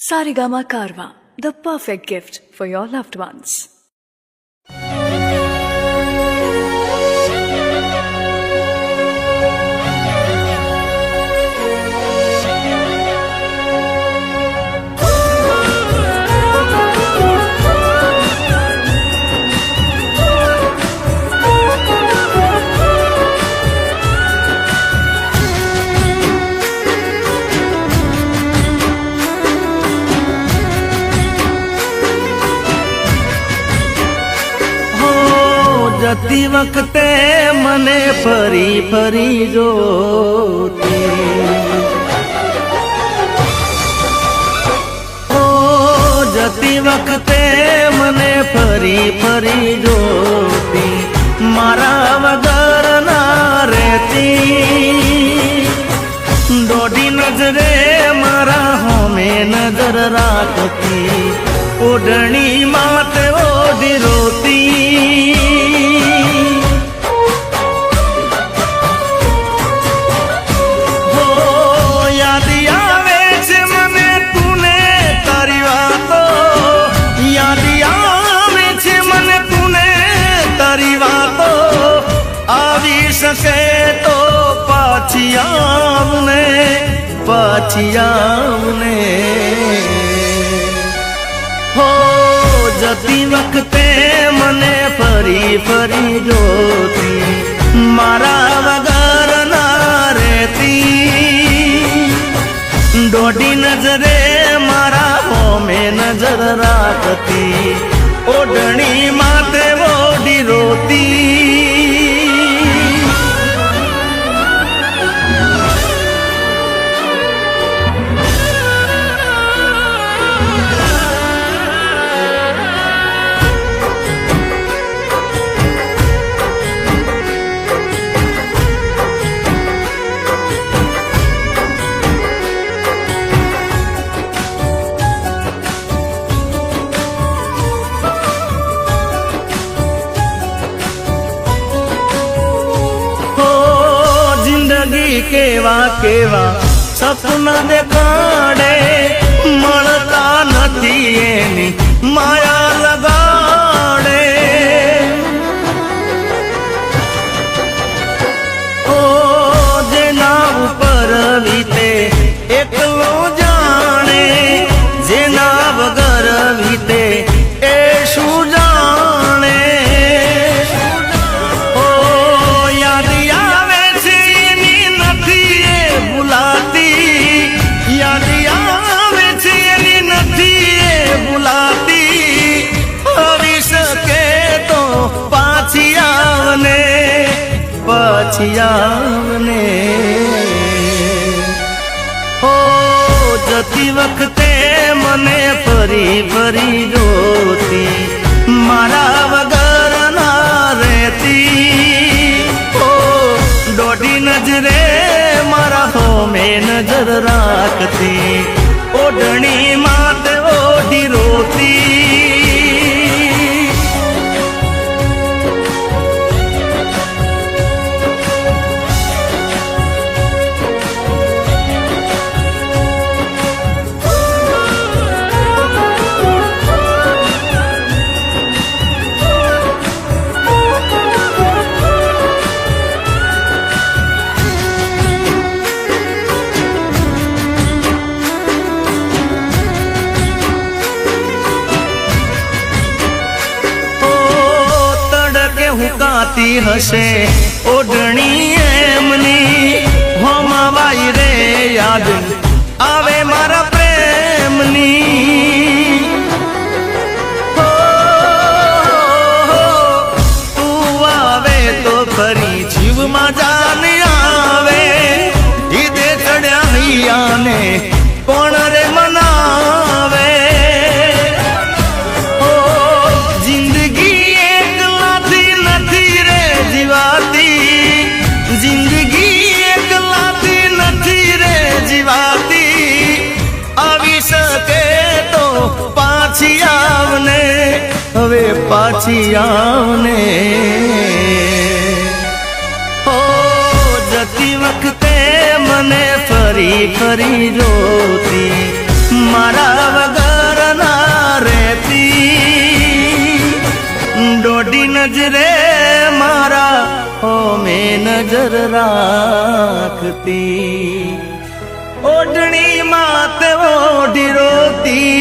Sarigama Karwa, the perfect gift for your loved ones. जती वक्ते मने फरी फरी जोती ओ जती वक्ते मने फरी फरी जोती मारा वगर ना रहती दोडी नजरे मारा होमे नजर राखती ओढ़नी माते ओढ़ी रोती सके तो पाछियावने हो जती वक्ते मने फरी फरी जोती मारा वगर ना रहती दोडी नजरे मारा होमे नजर राखती ओढ़नी माते ओढ़ी रोती केवा केवा सपना देखाड़े मळता नथी एनी माया लगाड़े ओ जेना ऊपर वीते एकलो जाने जेना वगर वीते ए शू जाने पाछियावने हो जती वक्ते मने फरी फरी जोती मारा वगर ना रहती हो दोडी नजरे मारा होमे नजर राखती ओढ़नी माते ओढ़ी रोती हुकाती हसे ओढ़नी एमनी होमावाई रे याद आवे मारा प्रेमनी हो तू आवे तो फरी जीव मा जान आवे ईदे चढ़या हियाने कोण रे मनावे जिंदगी एक लाती नथी रे जीवाती आवी सके तो पाछी आवने हवे पाछी आवने हो जती वक्ते मने फरी फरी जोती मारा નજરે મારા હોમે નજર રાખતી, ઓઢણી માતે ઓઢી રોતી